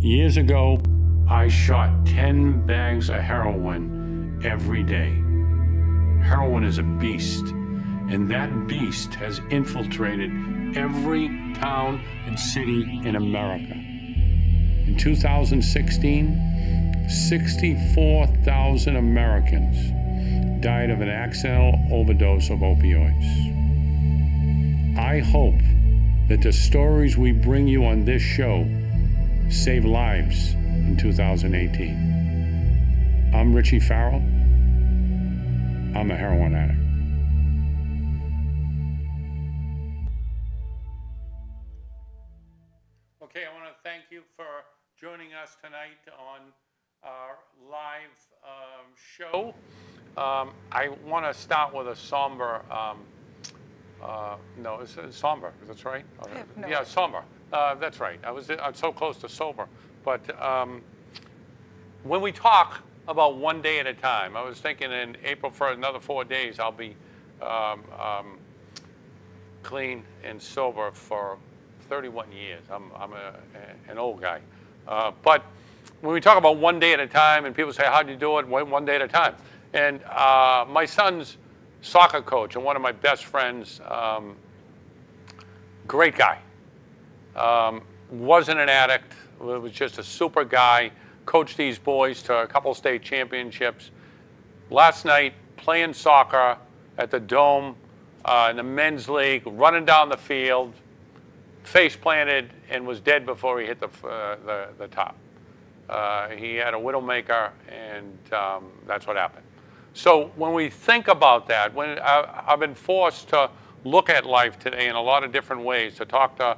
Years ago, I shot 10 bags of heroin every day. Heroin is a beast, and that beast has infiltrated every town and city in America. In 2016, 64,000 Americans died of an accidental overdose of opioids. I hope that the stories we bring you on this show save lives in 2018. I'm Richie Farrell. I'm a heroin addict. Okay, I want to thank you for joining us tonight on our live show. I want to start with a somber, no, it's somber, that's right? No. Yeah, somber. That's right. I'm so close to sober. But when we talk about one day at a time, I was thinking in April for another 4 days, I'll be clean and sober for 31 years. I'm an old guy. But when we talk about one day at a time, and people say, how do you do it? One day at a time. And my son's soccer coach and one of my best friends, great guy. Wasn't an addict, was just a super guy, coached these boys to a couple state championships. Last night, playing soccer at the Dome in the men's league, running down the field, face planted, and was dead before he hit the top. He had a widowmaker, and that's what happened. So when we think about that, when I've been forced to look at life today in a lot of different ways, to talk to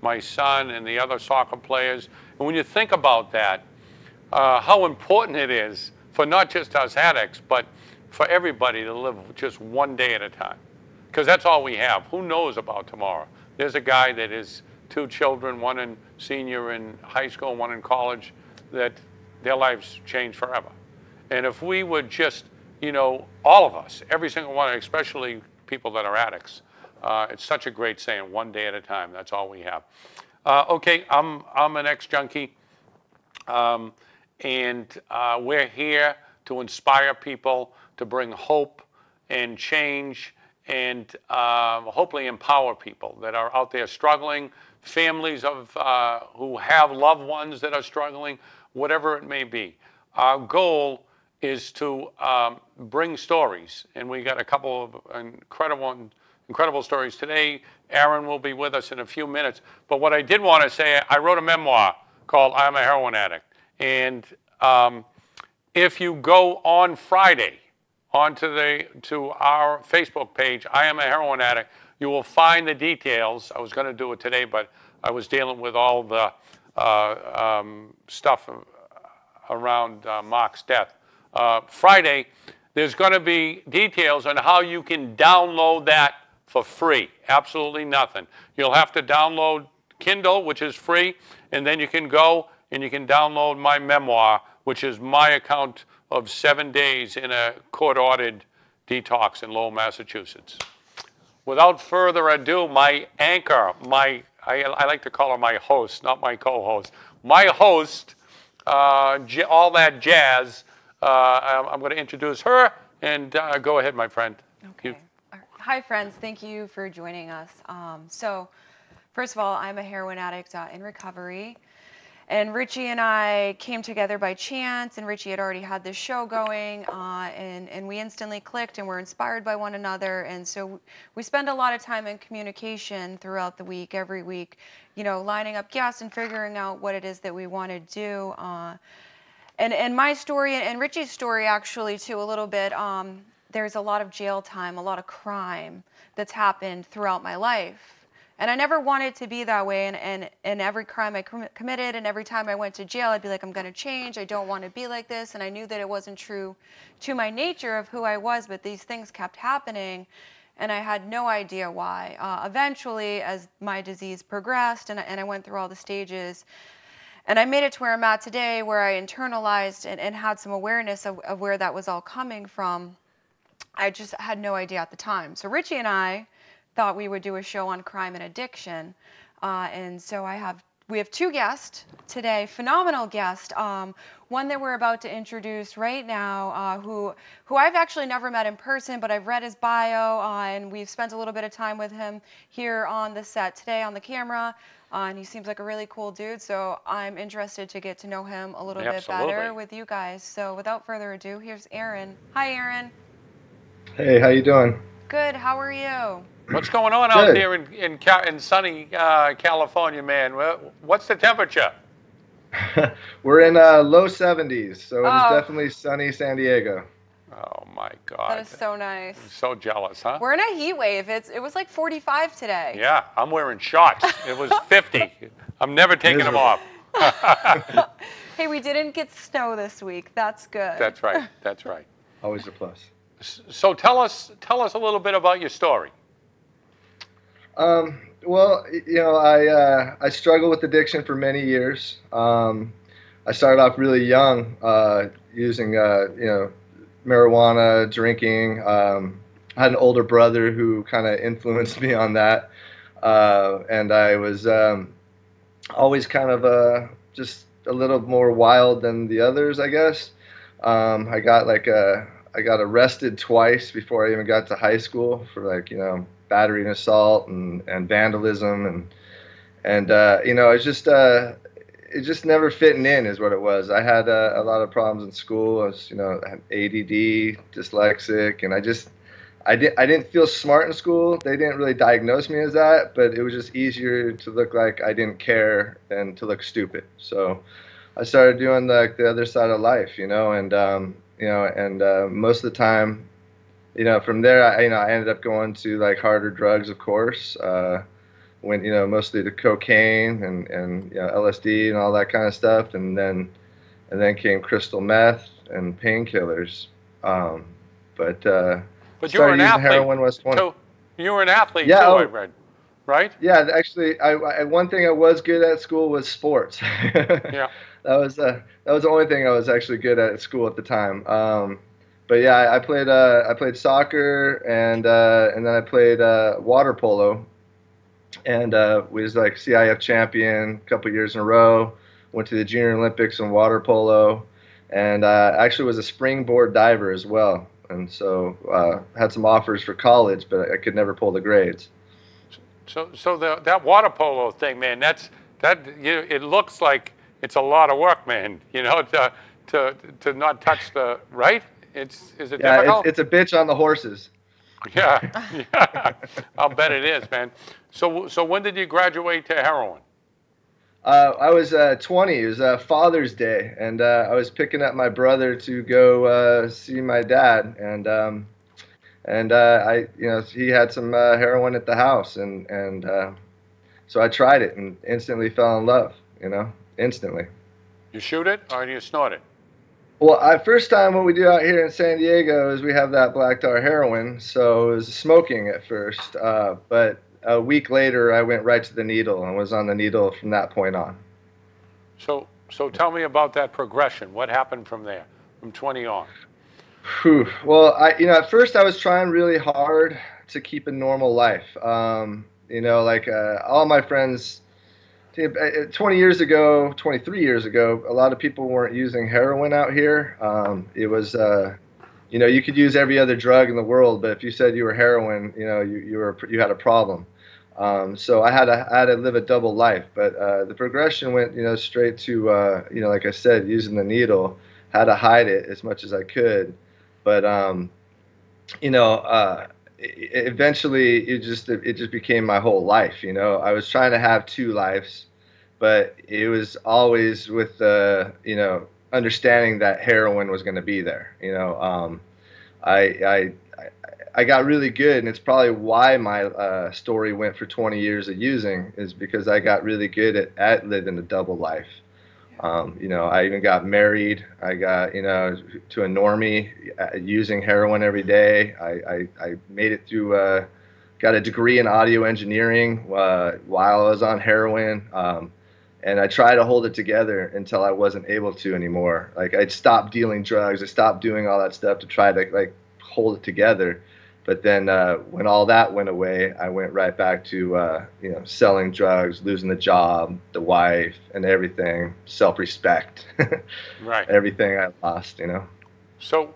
my son and the other soccer players. And when you think about that, how important it is for not just us addicts, but for everybody to live just one day at a time. Because that's all we have. Who knows about tomorrow? There's a guy that has 2 children, one in senior in high school, one in college, that their lives change forever. And if we would just, you know, all of us, every single one, especially people that are addicts, it's such a great saying, one day at a time. That's all we have. Okay, I'm an ex-junkie, and we're here to inspire people, to bring hope and change, and hopefully empower people that are out there struggling, families of who have loved ones that are struggling, whatever it may be. Our goal is to bring stories, and we got a couple of incredible stories today. Aaron will be with us in a few minutes. But what I did want to say, I wrote a memoir called I'm a Heroin Addict. And if you go on Friday to our Facebook page, I Am a Heroin Addict, you will find the details. I was going to do it today, but I was dealing with all the stuff around Mark's death. Friday, there's going to be details on how you can download that for free, absolutely nothing. You'll have to download Kindle, which is free, and then you can go and you can download my memoir, which is my account of 7 days in a court-ordered detox in Lowell, Massachusetts. Without further ado, my anchor, I like to call her my host, not my co-host. My host, all that jazz, I'm going to introduce her, and go ahead, my friend. Okay. Hi, friends. Thank you for joining us. So, first of all, I'm a heroin addict in recovery. And Richie and I came together by chance, and Richie had already had this show going, and we instantly clicked and were inspired by one another. And so we spend a lot of time in communication throughout the week, every week, you know, lining up guests and figuring out what it is that we want to do. And my story, and Richie's story actually too, a little bit, there's a lot of jail time, a lot of crime that's happened throughout my life. And I never wanted to be that way, and every crime I committed and every time I went to jail, I'd be like, I'm going to change, I don't want to be like this, and I knew that it wasn't true to my nature of who I was, but these things kept happening, and I had no idea why. Eventually, as my disease progressed and I went through all the stages, and I made it to where I'm at today, where I internalized and had some awareness of where that was all coming from, I just had no idea at the time. So Richie and I thought we would do a show on crime and addiction. And so I have we have two guests today, phenomenal guests. One that we're about to introduce right now, who I've actually never met in person, but I've read his bio, and we've spent a little bit of time with him here on the set today on the camera. And he seems like a really cool dude, so I'm interested to get to know him a little bit better with you guys. So without further ado, here's Aaron. Hi, Aaron. Hey, how you doing? Good. How are you? What's going on out there in sunny California, man? What's the temperature? We're in low 70s, so it is definitely sunny San Diego. Oh my God. That is so nice. I'm so jealous, huh? We're in a heat wave. It was like 45 today. Yeah, I'm wearing shorts. It was 50. I'm never taking them off. Hey, we didn't get snow this week. That's good. That's right. That's right. Always a plus. So tell us a little bit about your story. Well, you know, I struggled with addiction for many years. I started off really young, using you know, marijuana, drinking. I had an older brother who kind of influenced me on that, and I was always kind of just a little more wild than the others, I guess. I got arrested twice before I even got to high school for, like, you know, battery and assault and vandalism and you know, it just never fitting in is what it was. I had a lot of problems in school. I was, you know, I had ADD, dyslexic, and I didn't feel smart in school. They didn't really diagnose me as that, but it was just easier to look like I didn't care than to look stupid. So I started doing the other side of life, you know, and you know, and most of the time, you know, from there, I ended up going to like harder drugs, of course. Went, you know, mostly to cocaine and you know, LSD and all that kind of stuff, and then came crystal meth and painkillers. But you were an athlete. Heroin when I was 20. So you were an athlete yeah, too, I read, right? Yeah, actually, one thing I was good at school was sports. Yeah. That was the only thing I was actually good at school at the time. But yeah, I played soccer and then I played water polo, and was like CIF champion a couple years in a row. Went to the Junior Olympics in water polo, and actually was a springboard diver as well. And so had some offers for college, but I could never pull the grades. So that water polo thing, man, it looks like it's a lot of work, man. You know, to not touch the right. Is it difficult? It's a bitch on the horses. Yeah, yeah. I'll bet it is, man. So when did you graduate to heroin? I was 20. It was Father's Day, and I was picking up my brother to go see my dad, and you know, he had some heroin at the house, and so I tried it and instantly fell in love. You know, instantly. You shoot it or do you snort it? Well, first time what we do out here in San Diego is we have that black tar heroin, so it was smoking at first, but a week later I went right to the needle and was on the needle from that point on. So tell me about that progression. What happened from there, from 20 on? Whew. Well, you know, at first I was trying really hard to keep a normal life. You know, like all my friends, 20 years ago, 23 years ago, a lot of people weren't using heroin out here. It was, you know, you could use every other drug in the world, but if you said you were heroin, you know, you had a problem. So I had to live a double life. But the progression went, you know, straight to, you know, like I said, using the needle. Had to hide it as much as I could, but you know, eventually it just became my whole life. You know, I was trying to have two lives, but it was always with the, you know, understanding that heroin was going to be there. You know, I got really good, and it's probably why my story went for 20 years of using, is because I got really good at living a double life. You know, I even got married. I got, you know, to a normie using heroin every day. I made it through, got a degree in audio engineering while I was on heroin. And I tried to hold it together until I wasn't able to anymore. Like, I'd stopped dealing drugs. I stopped doing all that stuff to try to, like, hold it together. But then when all that went away, I went right back to selling drugs, losing the job, the wife, and everything, self-respect, Right. everything I lost. So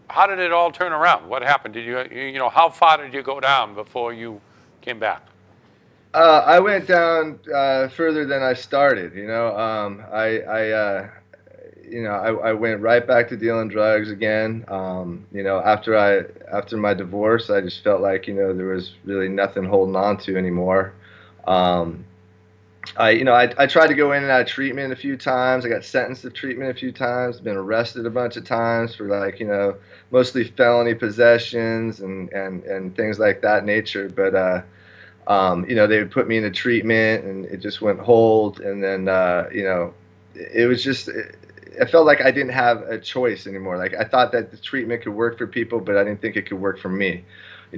how did it all turn around? What happened? Did how far did you go down before you came back? I went down further than I started. I went right back to dealing drugs again. After my divorce, I just felt like there was really nothing holding on to anymore. Um, I tried to go in and out of treatment a few times. I got sentenced to treatment a few times. Been arrested a bunch of times for mostly felony possessions and things like that nature. But they would put me into treatment and it just went hold. And then it was just. I felt like I didn't have a choice anymore. Like I thought that the treatment could work for people, but I didn't think it could work for me.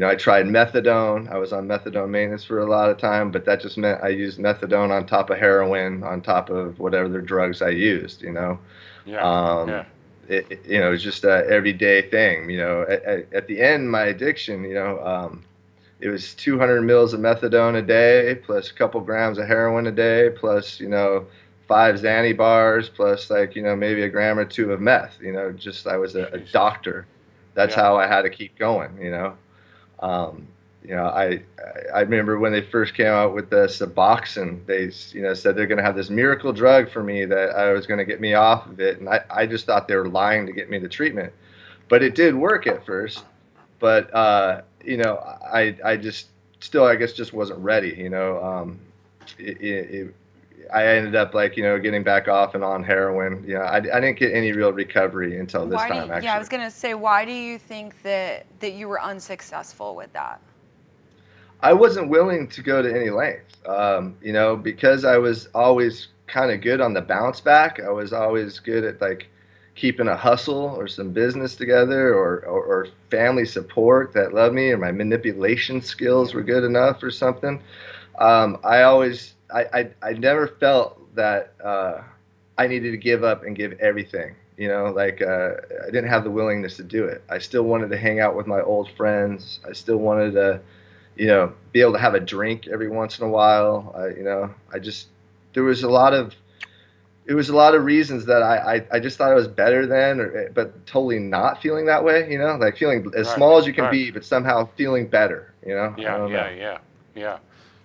I tried methadone. I was on methadone maintenance for a lot of time, but that just meant I used methadone on top of heroin, on top of whatever drugs I used. Yeah. Yeah. It was just a everyday thing. At the end, my addiction, it was 200 mils of methadone a day, plus a couple grams of heroin a day, plus 5 Xanny bars, plus maybe a gram or two of meth. I was a doctor. That's how I had to keep going. I remember when they first came out with the Suboxone, they said they're going to have this miracle drug for me that I was going to get me off of it, and I just thought they were lying to get me the treatment, but it did work at first. But I just still I guess just wasn't ready. I ended up getting back off and on heroin. I didn't get any real recovery until this time. Actually, yeah, I was gonna say, why do you think that you were unsuccessful with that? I wasn't willing to go to any length. Because I was always kind of good on the bounce back. I was always good at keeping a hustle or some business together or family support that loved me, or my manipulation skills were good enough or something. I never felt that I needed to give up and give everything. I didn't have the willingness to do it. I still wanted to hang out with my old friends. I still wanted to, be able to have a drink every once in a while. There was a lot of reasons that I just thought I was better then, but totally not feeling that way. Feeling as small as you can be, but somehow feeling better. Yeah.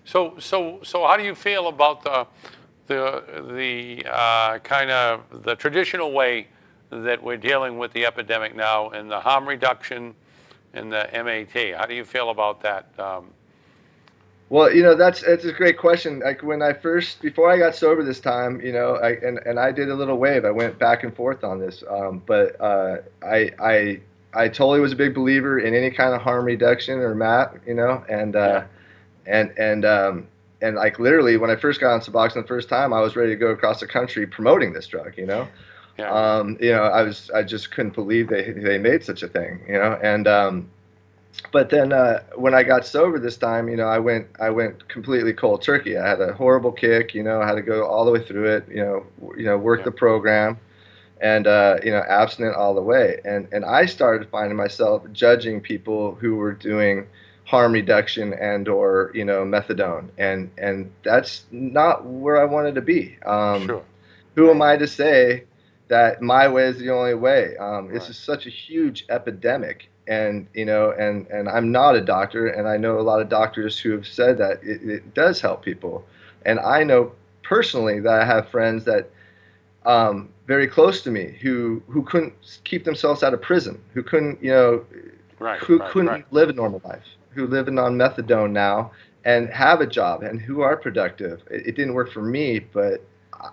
So how do you feel about the kind of the traditional way that we're dealing with the epidemic now, and the harm reduction and the MAT? How do you feel about that? Well, that's a great question. When before I got sober this time, I did a little wave. I went back and forth on this, but I totally was a big believer in any kind of harm reduction or MAT, and literally when I first got on Suboxone the first time, I was ready to go across the country promoting this drug. I just couldn't believe they made such a thing. But then when I got sober this time, I went completely cold turkey. I had a horrible kick. I had to go all the way through it. Work the program, and abstinent all the way. And I started finding myself judging people who were doing harm reduction and or methadone, and that's not where I wanted to be. Sure. Who am I to say that my way is the only way? It's just such a huge epidemic, and and I'm not a doctor, and I know a lot of doctors who have said that it does help people, and I know personally that I have friends that very close to me who couldn't keep themselves out of prison, who couldn't couldn't live a normal life, who living on methadone now and have a job and who are productive. It didn't work for me, but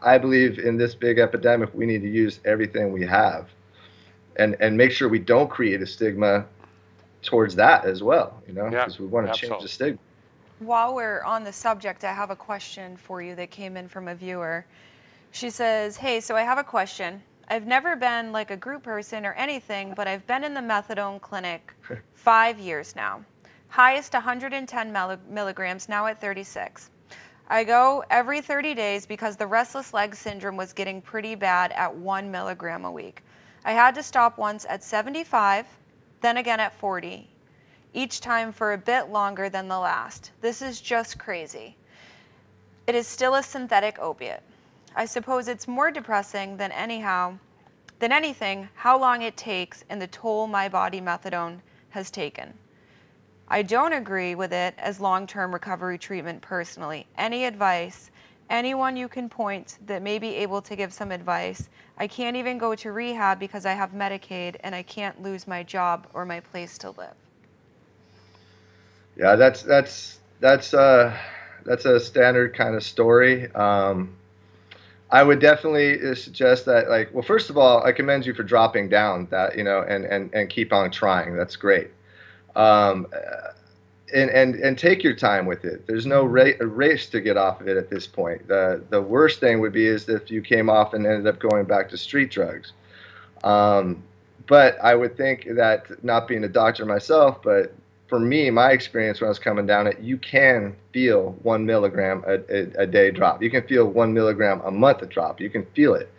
I believe in this big epidemic, we need to use everything we have and make sure we don't create a stigma towards that as well, because we want to change the stigma. While we're on the subject, I have a question for you that came in from a viewer. She says, hey, so I have a question. I've never been like a group person or anything, but I've been in the methadone clinic 5 years now. Highest 110 milligrams, now at 36. I go every 30 days because the restless leg syndrome was getting pretty bad at 1 milligram a week. I had to stop once at 75, then again at 40, each time for a bit longer than the last. This is just crazy. It is still a synthetic opiate. I suppose it's more depressing than anything how long it takes and the toll my body methadone has taken. I don't agree with it as long-term recovery treatment personally. Any advice? Anyone you can point that may be able to give some advice? I can't even go to rehab because I have Medicaid and I can't lose my job or my place to live. Yeah, that's a standard kind of story. I would definitely suggest that, like, well, first of all, I commend you for dropping down that, and keep on trying. That's great. And take your time with it. There's no race to get off of it at this point. The worst thing would be is if you came off and ended up going back to street drugs. But I would think that, not being a doctor myself, but for me, my experience when I was coming down it, you can feel 1 milligram a day drop. You can feel 1 milligram a month a drop. You can feel it.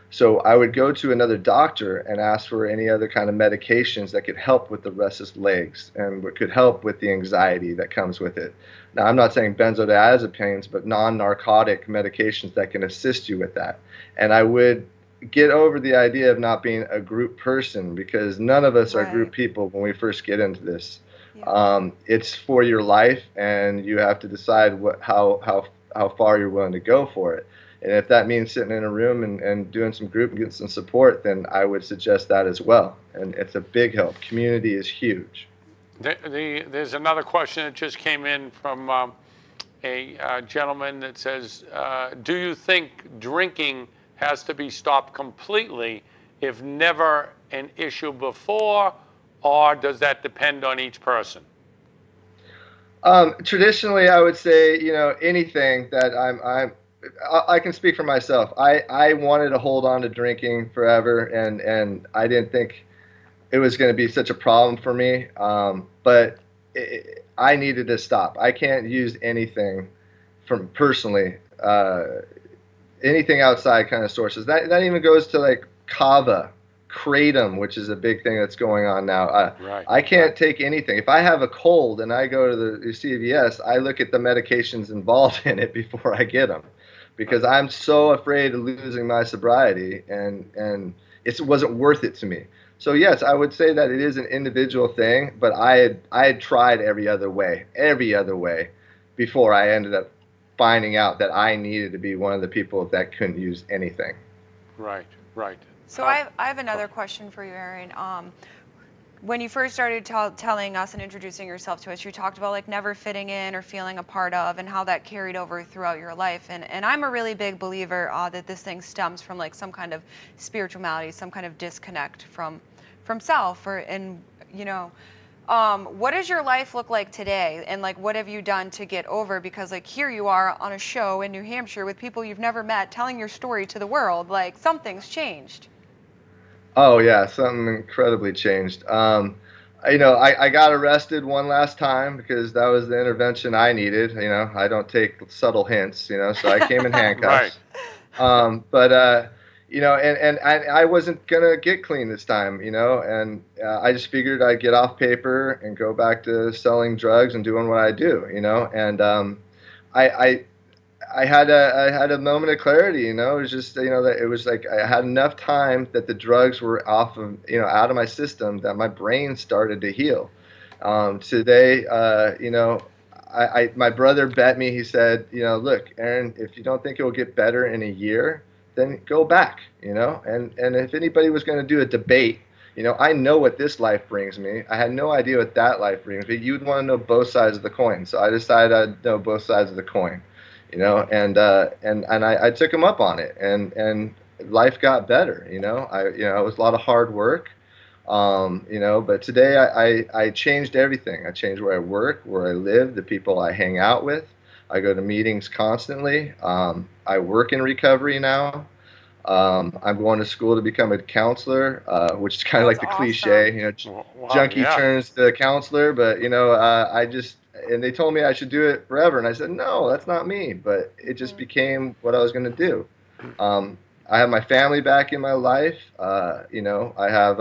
So I would go to another doctor and ask for any other kind of medications that could help with the restless legs and what could help with the anxiety that comes with it. Now, I'm not saying benzodiazepines, but non-narcotic medications that can assist you with that. And I would get over the idea of not being a group person, because none of us are group people when we first get into this. Yeah. It's for your life, and you have to decide how far you're willing to go for it. And if that means sitting in a room and doing some group and getting some support, then I would suggest that as well. And it's a big help. Community is huge. There's another question that just came in from a gentleman that says, do you think drinking has to be stopped completely if never an issue before, or does that depend on each person? Traditionally, I would say, anything that I can speak for myself. I wanted to hold on to drinking forever, and I didn't think it was going to be such a problem for me. But I needed to stop. I can't use anything from personally, anything outside kind of sources. That even goes to like kava, kratom, which is a big thing that's going on now. Right. I can't take anything. If I have a cold and I go to the CVS, I look at the medications involved in it before I get them, because I'm so afraid of losing my sobriety, and it wasn't worth it to me. So yes, I would say that it is an individual thing, but I had tried every other way before I ended up finding out that I needed to be one of the people that couldn't use anything. Right. So I have another question for you, Aaron. When you first started telling us and introducing yourself to us, you talked about like never fitting in or feeling a part of, and how that carried over throughout your life. And I'm a really big believer that this thing stems from like some kind of spiritual malady, some kind of disconnect from self. What does your life look like today? And like, what have you done to get over? Because like here you are on a show in New Hampshire with people you've never met, telling your story to the world. Like something's changed. Oh yeah, something incredibly changed. I got arrested one last time because that was the intervention I needed. I don't take subtle hints. So I came in handcuffs. Right. And I wasn't gonna get clean this time. And I just figured I'd get off paper and go back to selling drugs and doing what I do. And I had a moment of clarity. It was just that it was like I had enough time that the drugs were off of out of my system, that my brain started to heal. Today, my brother bet me. He said, look, Aaron, if you don't think it will get better in a year, then go back. And if anybody was going to do a debate, I know what this life brings me. I had no idea what that life brings me. You'd want to know both sides of the coin, so I decided I'd know both sides of the coin. And I took him up on it, and life got better. It was a lot of hard work, but today I changed everything. I changed where I work, where I live, the people I hang out with. I go to meetings constantly. I work in recovery now. I'm going to school to become a counselor, which is kind of like the awesome. Cliche, junkie turns to counselor, but and they told me I should do it forever. And I said, no, that's not me. But it just became what I was going to do. I have my family back in my life. I have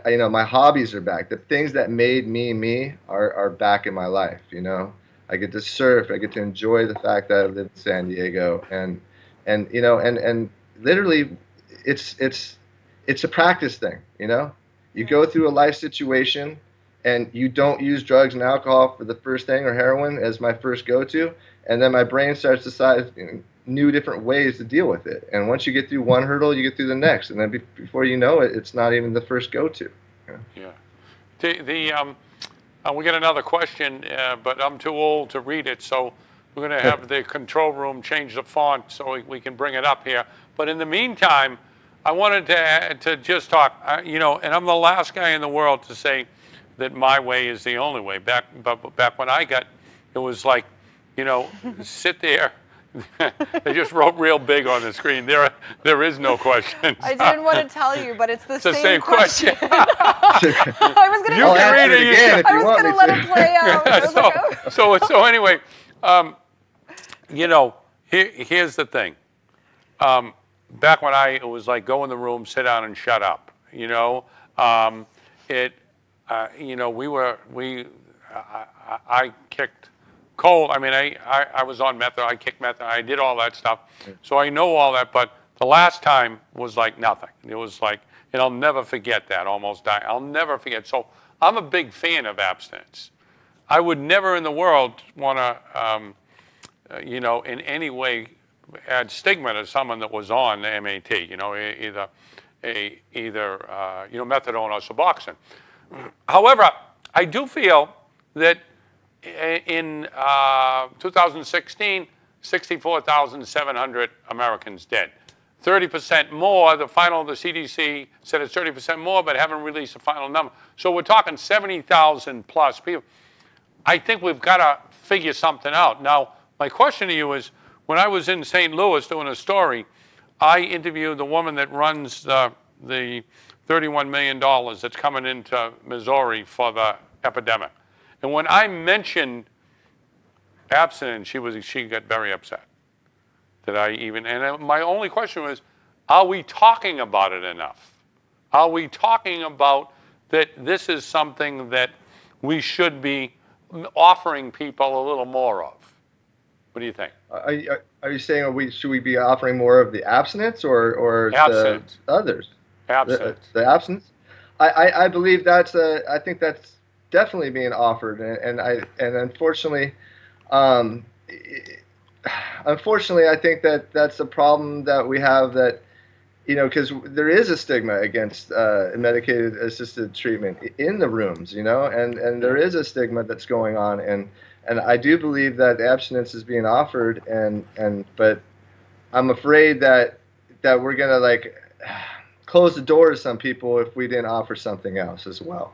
you know, my hobbies are back. The things that made me me are back in my life. You know, I get to surf. I get to enjoy the fact that I live in San Diego, and you know, and literally, it's it's a practice thing. You know, you go through a life situation, and you don't use drugs and alcohol for the first thing, or heroin as my first go-to, and then my brain starts to decide, you know, new different ways to deal with it. And once you get through one hurdle, you get through the next, and then before you know it, it's not even the first go-to. Yeah. Yeah. We got another question, but I'm too old to read it, so we're going to have the control room change the font so we can bring it up here. But in the meantime, I wanted to just talk, you know, and I'm the last guy in the world to say that my way is the only way. Back when I got, it was like, you know, sit there. They just wrote real big on the screen. There is no question. I didn't want to tell you, but it's the same question. I was going to read it again if you want me to. let it play out. So anyway, you know, here's the thing. Back when it was like go in the room, sit down, and shut up. You know, you know, I kicked cold. I mean, I was on meth. I kicked meth. I did all that stuff. So I know all that. But the last time was like nothing. It was like, and I'll never forget that. Almost died. I'll never forget. So I'm a big fan of abstinence. I would never in the world want to, you know, in any way add stigma to someone that was on the MAT. You know, either you know, methadone or Suboxone. However, I do feel that in 2016, 64,700 Americans dead. 30% more. The CDC said it's 30% more, but haven't released the final number. So we're talking 70,000 plus people. I think we've got to figure something out. Now, my question to you is, when I was in St. Louis doing a story, I interviewed the woman that runs the $31 million that's coming into Missouri for the epidemic. And when I mentioned abstinence, she got very upset. And my only question was, are we talking about it enough? Are we talking about that this is something that we should be offering people a little more of? What do you think? Are you saying should we be offering more of the abstinence or abstinence. The others? Abstinence. The abstinence. I believe I think that's definitely being offered, and unfortunately, I think that's a problem that we have, that, you know, because there is a stigma against medicated assisted treatment in the rooms, you know, and there is a stigma that's going on, and I do believe that abstinence is being offered, but I'm afraid that we're gonna like close the door to some people if we didn't offer something else as well.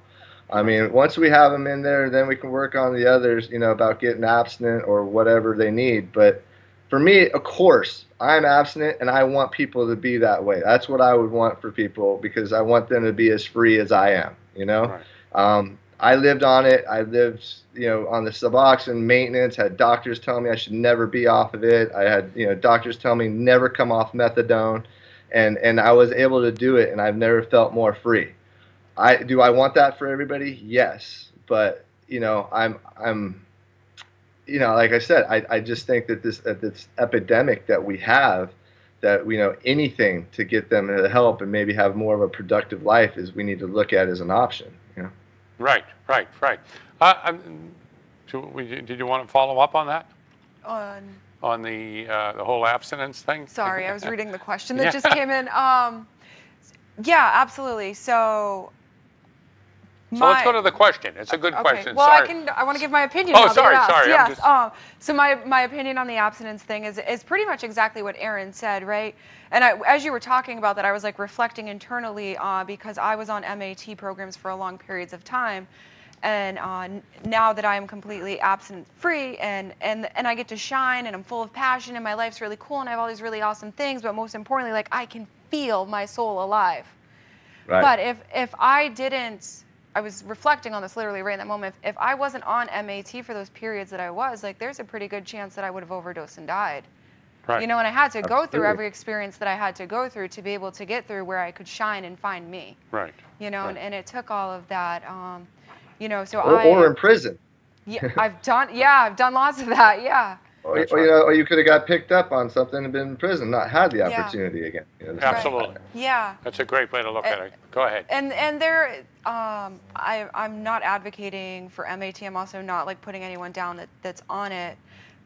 I mean, once we have them in there, then we can work on the others, you know, about getting abstinent or whatever they need. But for me, of course, I'm abstinent, and I want people to be that way. That's what I would want for people, because I want them to be as free as I am, you know. Right. I lived on it. I lived, you know, on the Suboxone maintenance, had doctors tell me I should never be off of it. I had, you know, doctors tell me never come off methadone, and I was able to do it, and I've never felt more free. Do I want that for everybody? Yes, but you know, I'm you know, like I said, I just think that this epidemic that we have, that, you know, anything to get them to help and maybe have more of a productive life is we need to look at as an option. You know? Right. Did you want to follow up on that? On the whole abstinence thing? Sorry, I was reading the question that just came in. Yeah, absolutely. So let's go to the question. It's a good question. Well, sorry. I want to give my opinion. Oh, sorry. Yes. So my opinion on the abstinence thing is pretty much exactly what Aaron said, right? And as you were talking about that, I was like reflecting internally because I was on MAT programs for a long periods of time, and now that I am completely abstinence-free and I get to shine, and I'm full of passion, and my life's really cool, and I have all these really awesome things, but most importantly, like, I can feel my soul alive. Right. But if I didn't, I was reflecting on this literally right in that moment. If I wasn't on MAT for those periods that I was, like, there's a pretty good chance that I would have overdosed and died. Right. You know, and I had to go through Absolutely. every experience that I had to go through to be able to get through where I could shine and find me. Right. You know, Right. and it took all of that. You know, so Or in prison. yeah, I've done lots of that. Yeah. That's Or, right. or you could have got picked up on something and been in prison, not had the Yeah. opportunity again. Absolutely. Yeah. That's a great way to look at it. Go ahead. And there, I'm not advocating for MAT. I'm also not like putting anyone down that's on it.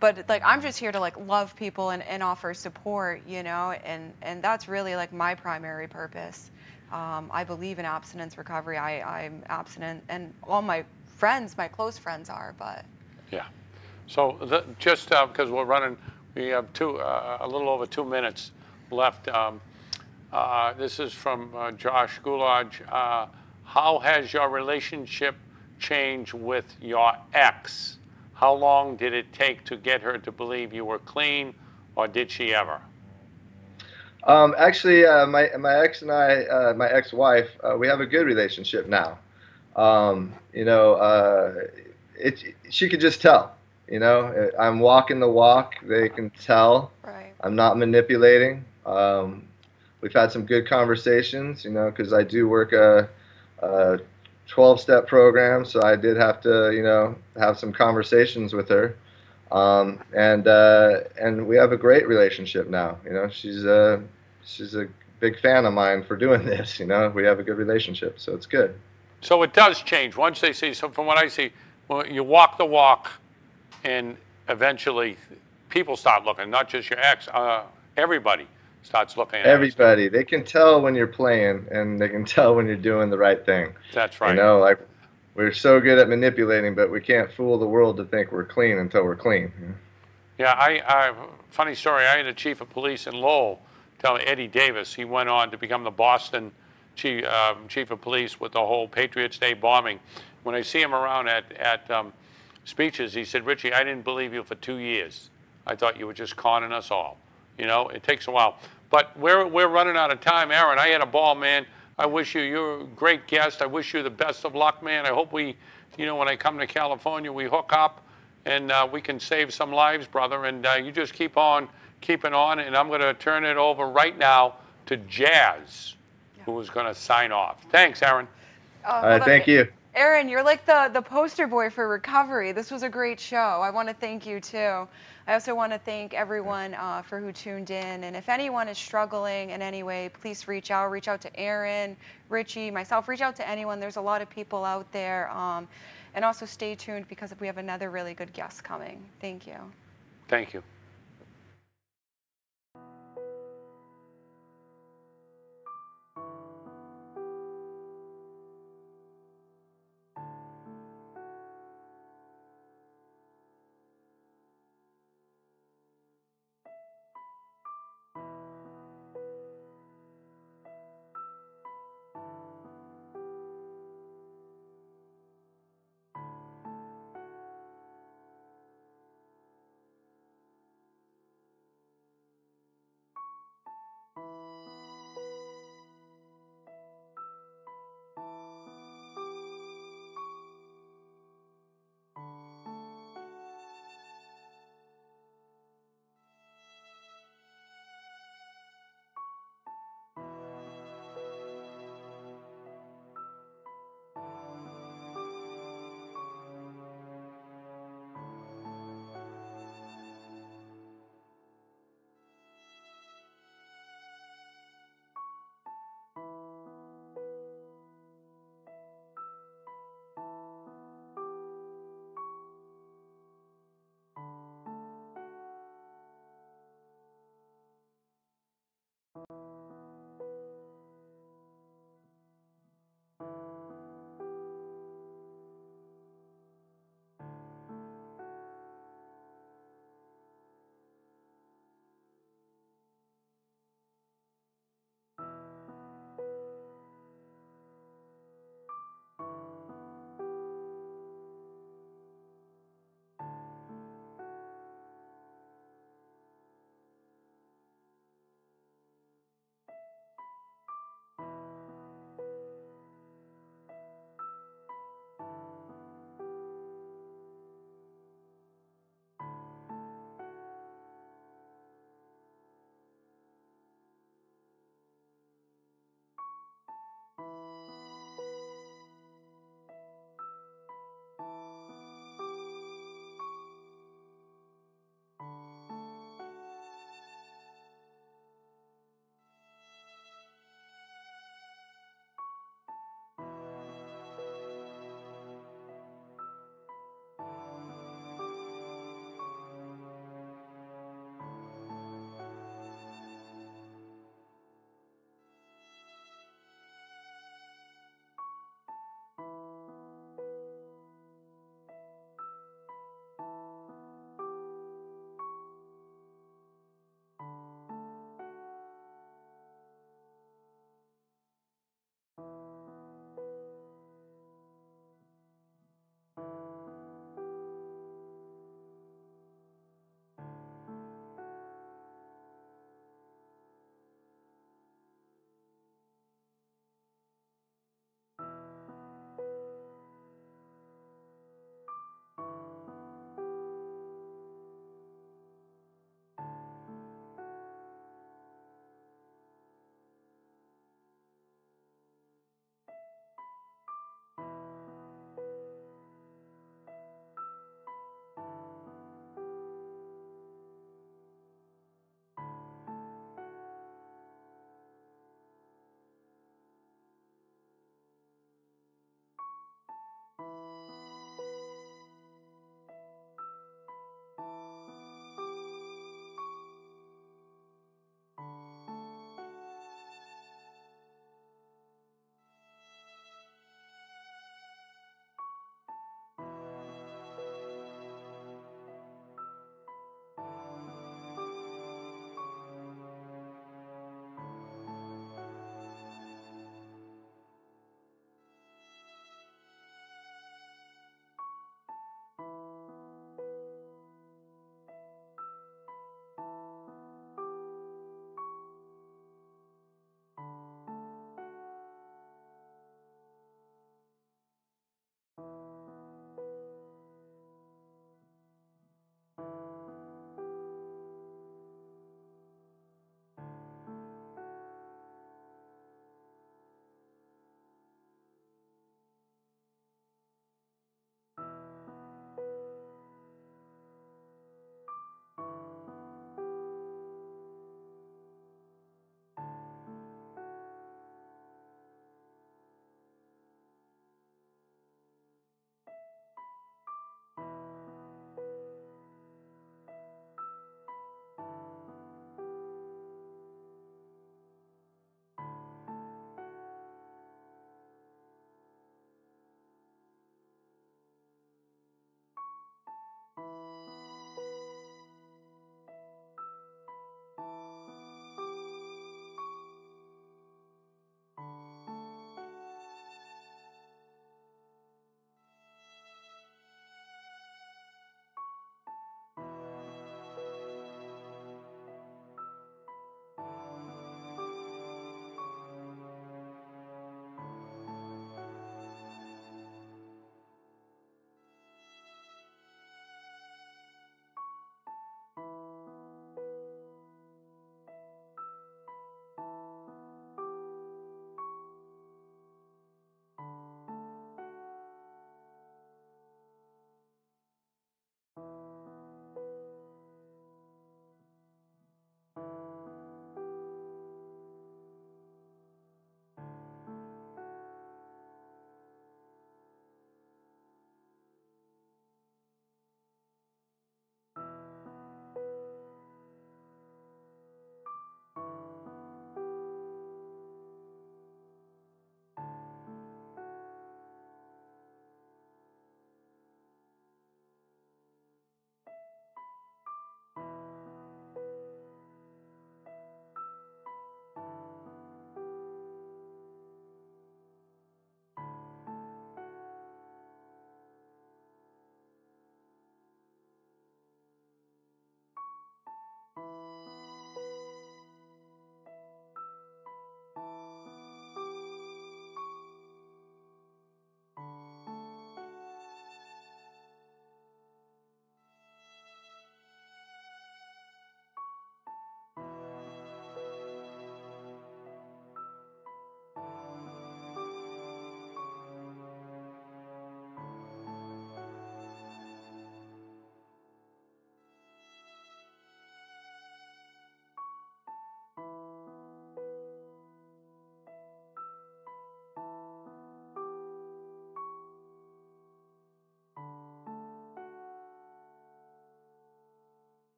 But like I'm just here to like love people and offer support, you know, and that's really like my primary purpose. I believe in abstinence recovery. I'm abstinent, and all my friends, my close friends are. But Yeah. So just because we're running, we have a little over 2 minutes left. This is from Josh Goulage. How has your relationship changed with your ex? How long did it take to get her to believe you were clean, or did she ever? Actually, my ex and I, my ex-wife, we have a good relationship now. You know, she could just tell. You know, I'm walking the walk. They can tell. right, I'm not manipulating. We've had some good conversations. You know, because I do work a 12-step program, so I did have to, you know, have some conversations with her. And we have a great relationship now. You know, she's a big fan of mine for doing this. You know, we have a good relationship, so it's good. So it does change once they see. So from what I see, well, you walk the walk, and eventually people start looking, not just your ex. Everybody starts looking at us. Everybody, they can tell when you're playing, and they can tell when you're doing the right thing. That's right. You know, like we're so good at manipulating, but we can't fool the world to think we're clean until we're clean. Yeah, funny story. I had a chief of police in Lowell tell me, Eddie Davis. He went on to become the Boston chief of police with the whole Patriots Day bombing. When I see him around at speeches, he said, "Richie, I didn't believe you for 2 years. I thought you were just conning us all." You know, it takes a while. But we're running out of time, Aaron. I had a ball, man. I wish you're a great guest. I wish you the best of luck, man. I hope we, you know, when I come to California, we hook up and we can save some lives, brother. And you just keep on keeping on. And I'm going to turn it over right now to Jazz, who is going to sign off. Thanks, Aaron. All right, thank you. Aaron, you're like the poster boy for recovery. This was a great show. I want to thank you too. I also want to thank everyone for who tuned in. And if anyone is struggling in any way, please reach out. Reach out to Aaron, Richie, myself. Reach out to anyone. There's a lot of people out there. And also stay tuned because we have another really good guest coming. Thank you. Thank you.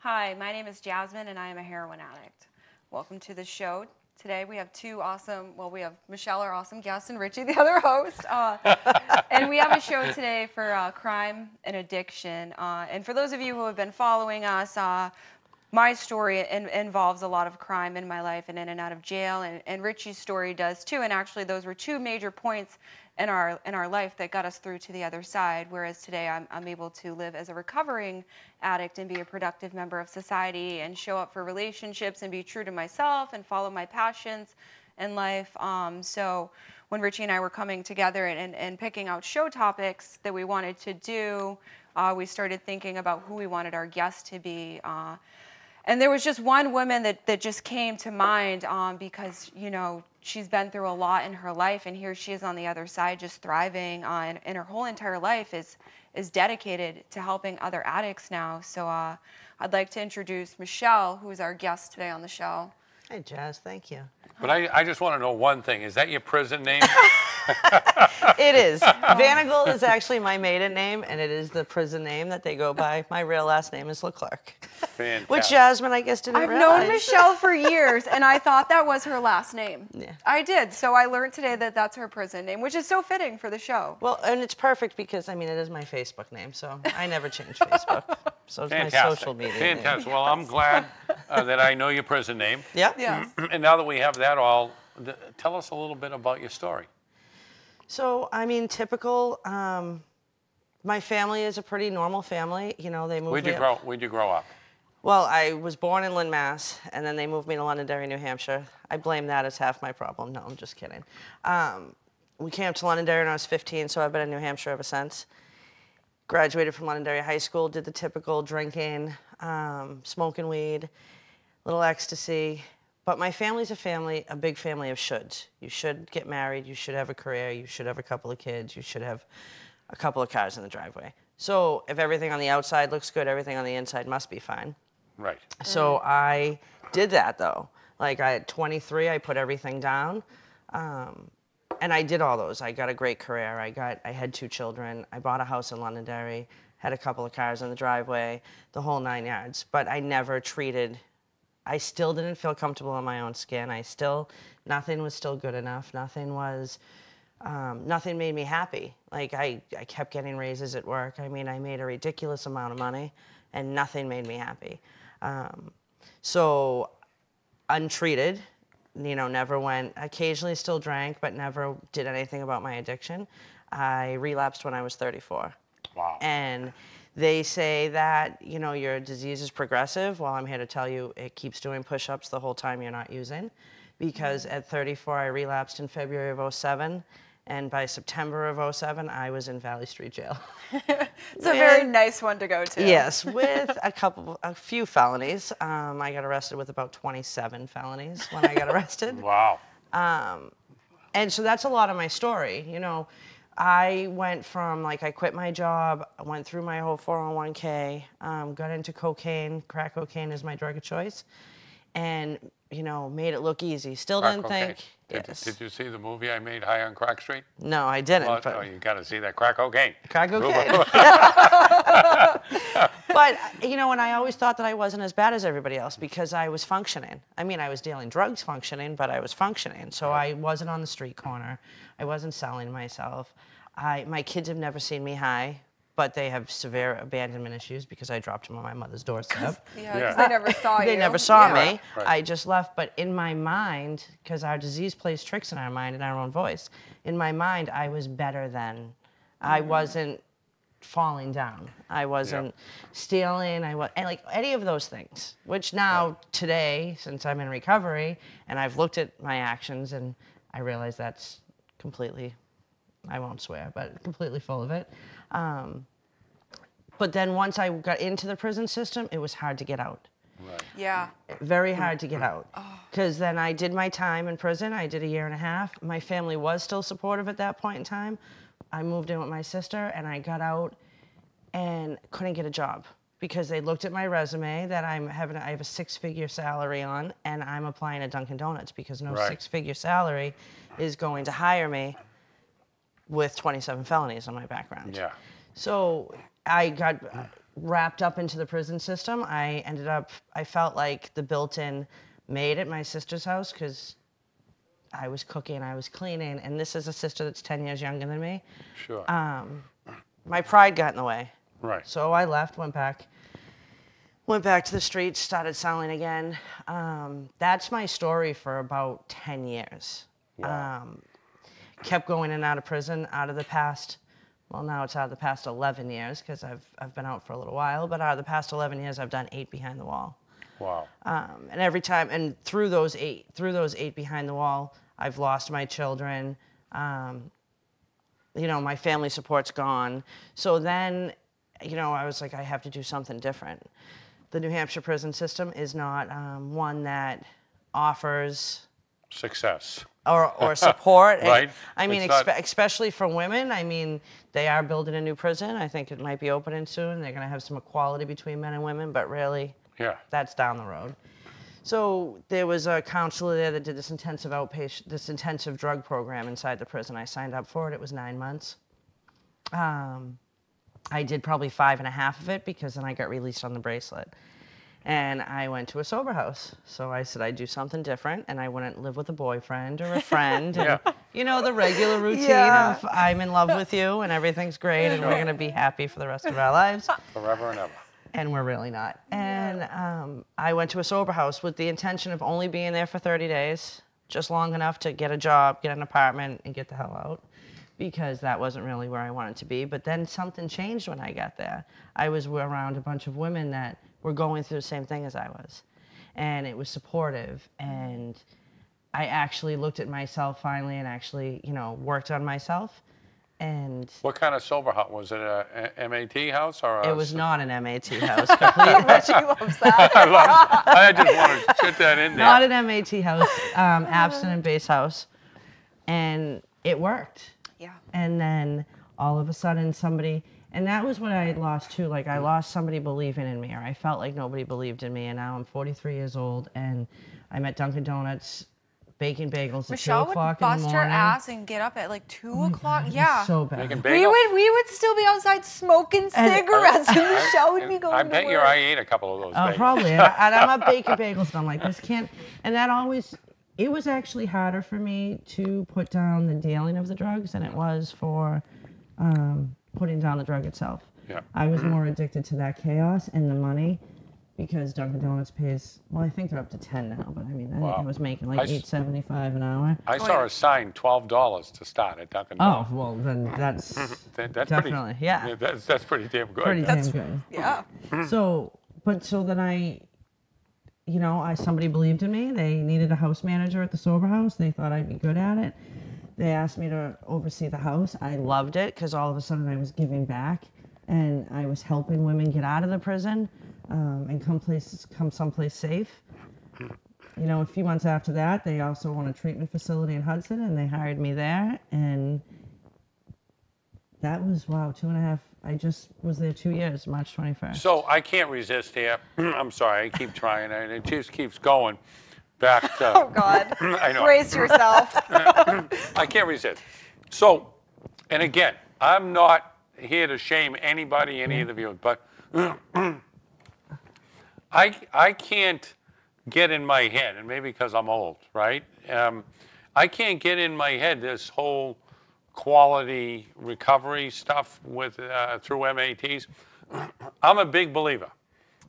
Hi, my name is Jasmine, and I am a heroin addict. Welcome to the show. Today we have two awesome, well, we have Michelle, our awesome guest, and Richie, the other host. And we have a show today for crime and addiction. And for those of you who have been following us, my story involves a lot of crime in my life and in and out of jail, and Richie's story does too. And actually, those were two major points in our life that got us through to the other side. Whereas today, I'm able to live as a recovering addict and be a productive member of society and show up for relationships and be true to myself and follow my passions in life. So when Richie and I were coming together and picking out show topics that we wanted to do, we started thinking about who we wanted our guests to be. And there was just one woman that just came to mind because, you know, she's been through a lot in her life, and here she is on the other side just thriving, and her whole entire life is dedicated to helping other addicts now. So I'd like to introduce Michelle, who is our guest today on the show. Hey, Jazz, thank you. But I just want to know one thing. Is that your prison name? It is. Vanagle is actually my maiden name, and it is the prison name that they go by. My real last name is Leclerc. Fantastic. Which Jasmine, I guess, didn't I've realize. known Michelle for years, and I thought that was her last name. Yeah. I did. So I learned today that that's her prison name, which is so fitting for the show. Well, and it's perfect because, I mean, it is my Facebook name, so I never change Facebook. So it's Fantastic. my social media name. Fantastic. Well, I'm glad that I know your prison name. Yep. Yes. And now that we have that all, tell us a little bit about your story. So, I mean, typical. My family is a pretty normal family. You know, they moved Where'd me you grow up? Well, I was born in Lynn, Mass, and then they moved me to Londonderry, New Hampshire. I blame that as half my problem. No, I'm just kidding. We came up to Londonderry when I was 15, so I've been in New Hampshire ever since. Graduated from Londonderry High School, did the typical drinking, smoking weed, little ecstasy. But my family's a big family of shoulds. You should get married, you should have a career, you should have a couple of kids, you should have a couple of cars in the driveway. So if everything on the outside looks good, everything on the inside must be fine. Right. So I did that though. Like at 23, I put everything down. And I did all those. I got a great career. I had 2 children. I bought a house in Londonderry, had a couple of cars in the driveway, the whole 9 yards. But I still didn't feel comfortable in my own skin. Nothing was still good enough. Nothing made me happy. Like I kept getting raises at work. I mean, I made a ridiculous amount of money and nothing made me happy. So untreated, you know, never went, occasionally still drank, but never did anything about my addiction. I relapsed when I was 34. Wow. And they say that, you know, your disease is progressive. Well, I'm here to tell you it keeps doing push-ups the whole time you're not using. Because at 34, I relapsed in February of 07. And by September of 07, I was in Valley Street Jail. It's a very nice one to go to. Yes, with a few felonies. I got arrested with about 27 felonies when I got arrested. Wow. And so that's a lot of my story. You know, I went from, like, I quit my job, I went through my whole 401k, got into cocaine. Crack cocaine is my drug of choice. And, you know, made it look easy. Still didn't think. Yes. Did you see the movie I made, High on Crack Street? No, I didn't. Well, but no, you got to see that. Crack cocaine. Crack cocaine. But, you know, and I always thought that I wasn't as bad as everybody else because I was functioning. I mean, I was dealing drugs functioning, but I was functioning. So I wasn't on the street corner. I wasn't selling myself. My kids have never seen me high, but they have severe abandonment issues because I dropped them on my mother's doorstep. Yeah, because they never saw you. They never saw me. Right. I just left. But in my mind, because our disease plays tricks in our mind and our own voice, in my mind, I was better than. I wasn't falling down. I wasn't stealing. And like any of those things, which now today, since I'm in recovery and I've looked at my actions and I realize that's completely, I won't swear, but completely full of it. But then once I got into the prison system, it was hard to get out. Right. Yeah. Very hard to get out. Because then I did my time in prison. I did a year and a half. My family was still supportive at that point in time. I moved in with my sister and I got out and couldn't get a job because they looked at my resume that I have a 6-figure salary on and I'm applying at Dunkin' Donuts because no 6-figure salary is going to hire me with 27 felonies on my background. Yeah. So I got wrapped up into the prison system, I felt like the built-in maid at my sister's house because I was cooking, I was cleaning, and this is a sister that's 10 years younger than me. Sure. My pride got in the way. Right. So I left, went back to the streets, started selling again. That's my story for about 10 years. Wow. Kept going in and out of prison out of the past, well, now it's out of the past 11 years because I've been out for a little while, but out of the past 11 years, I've done 8 behind the wall. Wow. And every time, and through those eight behind the wall, I've lost my children. You know, my family support's gone. So then, you know, I was like, I have to do something different. The New Hampshire prison system is not one that offers Success. or support. Right. I mean, It's not- especially for women. I mean, they are building a new prison. I think it might be opening soon. They're going to have some equality between men and women, but really, Yeah. that's down the road. So there was a counselor there that did this intensive drug program inside the prison. I signed up for it. It was 9 months. I did probably 5.5 of it because then I got released on the bracelet. And I went to a sober house. So I said I'd do something different, and I wouldn't live with a boyfriend or a friend. And, Yeah. you know, the regular routine Yeah. of I'm in love with you and everything's great and we're going to be happy for the rest of our lives. Forever and ever. And we're really not. And I went to a sober house with the intention of only being there for 30 days, just long enough to get a job, get an apartment, and get the hell out, because that wasn't really where I wanted to be. But then something changed when I got there. I was around a bunch of women that were going through the same thing as I was. And it was supportive. And I actually looked at myself finally and actually, you know, worked on myself. And What kind of sober house? Was it a MAT house or a... it was not an MAT house. Completely. Richie loves that. I just want to put that in there. Not an MAT house, abstinent-based house. And it worked. Yeah. And then all of a sudden somebody, and that was what I had lost too. Like I lost somebody believing in me, or I felt like nobody believed in me. And now I'm 43 years old and I'm at Dunkin' Donuts baking bagels at 2 Michelle would o'clock in the bust morning. her ass and get up at like 2 o'clock. It was Yeah. so bad. Making we bagels? would still be outside smoking cigarettes, and Michelle would be going I to bet work. you I ate a couple of those Oh, bagels. probably. And I'm up baking bagels, and I'm like, this can't. And that always, it was actually harder for me to put down the dealing of the drugs than it was for putting down the drug itself. Yeah. I was more addicted to that chaos and the money because Dunkin' Donuts pays, well, I think they're up to 10 now, but I mean, I think Wow. I was making like I s- $8.75 an hour. I saw a sign, $12 to start at Dunkin' Donuts. Oh, well, then that's That's definitely, pretty, yeah. That's pretty damn good. pretty damn good. Yeah. So then somebody believed in me. They needed a house manager at the sober house. They thought I'd be good at it. They asked me to oversee the house. I loved it because all of a sudden I was giving back and I was helping women get out of the prison and come someplace safe. You know, a few months after that, they also own a treatment facility in Hudson, and they hired me there. And that was, wow, 2.5. I just was there 2 years, March 21st. So I can't resist here. I'm sorry, I keep trying, and it just keeps going back to... Oh God. I know. Brace yourself. I can't resist. So, and again, I'm not here to shame anybody, any of the viewers, but I can't get in my head, and maybe because I'm old, right? I can't get in my head this whole quality recovery stuff with through MATs. I'm a big believer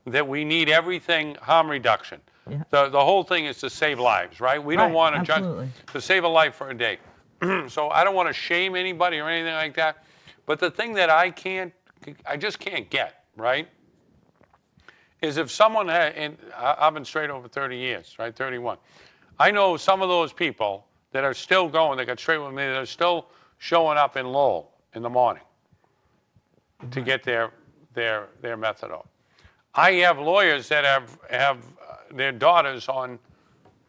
that we need everything harm reduction. Yeah. The whole thing is to save lives, right? We don't Right, want to absolutely. to save a life for a day. So I don't want to shame anybody or anything like that. But the thing that I just can't get, right, is if someone had, and I've been straight over 30 years, right, 31. I know some of those people that are still going, that got straight with me, that are still showing up in Lowell in the morning to get their methadone. I have lawyers that have their daughters on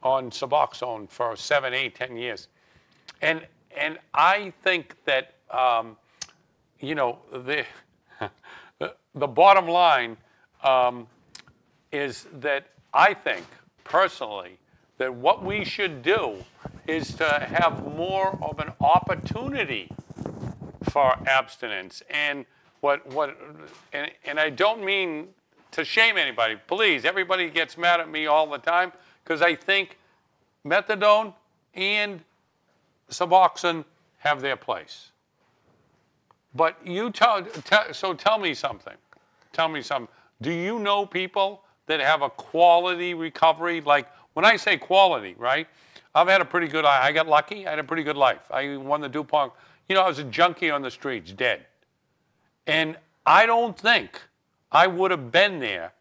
Suboxone for 7, 8, 10 years. And I think that, the bottom line is that I think, personally, that what we should do is to have more of an opportunity for abstinence. And and I don't mean to shame anybody. Please, everybody gets mad at me all the time because I think methadone and Suboxone have their place. But you so tell me something. Tell me something. Do you know people that have a quality recovery? Like when I say quality, right? I've had a pretty good, I got lucky. I had a pretty good life. I won the DuPont. You know, I was a junkie on the streets, dead. And I don't think I would have been there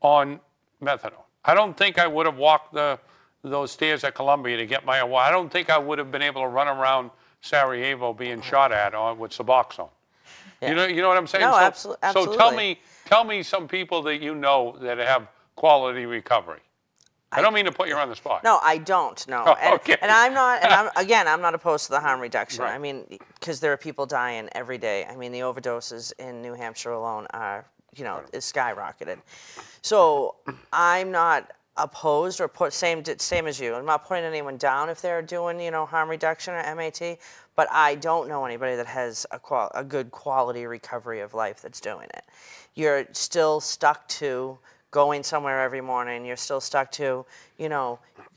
on methadone. I don't think I would have walked those stairs at Columbia to get my award. I don't think I would have been able to run around Sarajevo being shot at with Suboxone. Yeah. You know what I'm saying? No, so, absolutely. So tell me some people that you know that have quality recovery. I don't mean to put you on the spot. No, I don't. No, Oh, okay. and I'm not. And I'm not opposed to the harm reduction. Right. I mean, because there are people dying every day. I mean, the overdoses in New Hampshire alone are, is skyrocketed. So I'm not opposed or same as you. I'm not putting anyone down if they're doing harm reduction or MAT. But I don't know anybody that has a good quality recovery of life that's doing it. You're still stuck to going somewhere every morning. You're still stuck to,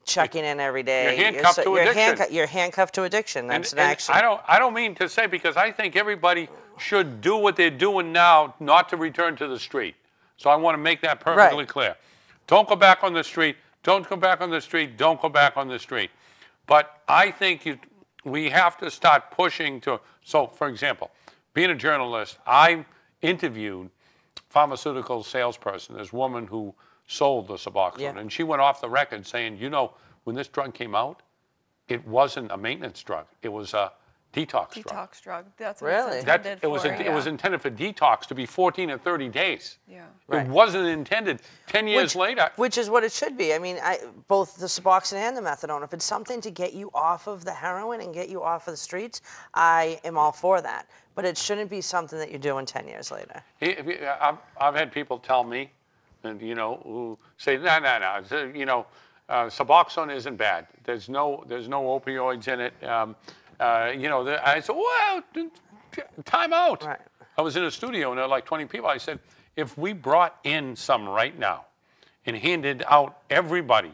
checking in every day. You're handcuffed to addiction. You're handcuffed to addiction. That's an action. I don't mean to say, because I think everybody should do what they're doing now, not to return to the street. So I want to make that perfectly clear. Don't go back on the street. Don't go back on the street. Don't go back on the street. But I think we have to start pushing to. So, for example, being a journalist, I interviewed pharmaceutical salesperson, this woman who sold the Suboxone, and she went off the record saying, when this drug came out, it wasn't a maintenance drug; it was a detox drug. Detox drug. That's what it's intended for. It was intended for detox to be 14 and 30 days. Yeah. It wasn't intended 10 years later. Which is what it should be. I mean, both the Suboxone and the methadone, if it's something to get you off of the heroin and get you off of the streets, I am all for that. But it shouldn't be something that you're doing 10 years later. I've had people tell me, and who say, no, Suboxone isn't bad. There's no opioids in it. I said, well, time out. Right. I was in a studio and there were like 20 people. I said, if we brought in some right now and handed out everybody,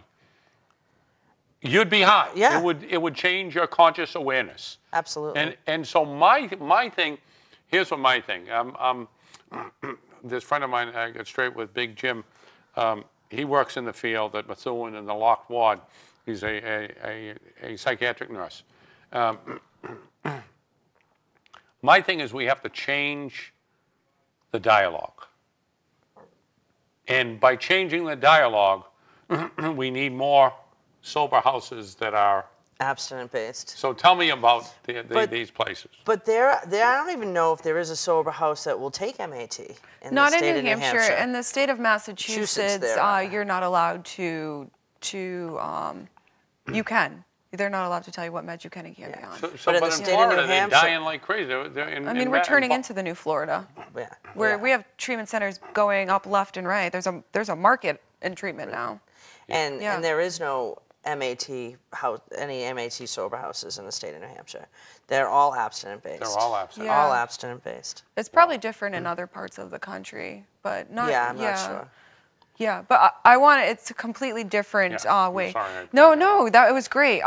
you'd be high. Yeah. It would change your conscious awareness. Absolutely. And so my thing, here's what my thing. This friend of mine, I got straight with Big Jim. He works in the field at Methuen in the locked ward. He's a psychiatric nurse. My thing is we have to change the dialogue. And by changing the dialogue, we need more sober houses that are abstinent-based. So tell me about these places. But I don't even know if there is a sober house that will take MAT not in New Hampshire. In the state of Massachusetts, you're not allowed to. You can. They're not allowed to tell you what meds you can and can't be on. But in the state of New Hampshire, they're dying like crazy. We're turning into the new Florida. Where we have treatment centers going up left and right. There's a market in treatment now. And there is no MAT house, any MAT sober houses in the state of New Hampshire. They're all abstinent-based. They're all abstinent. Yeah. All abstinent-based. It's probably different in other parts of the country, but not. Yeah, I'm not sure. Yeah, but it's a completely different way. Sorry, No, it was great.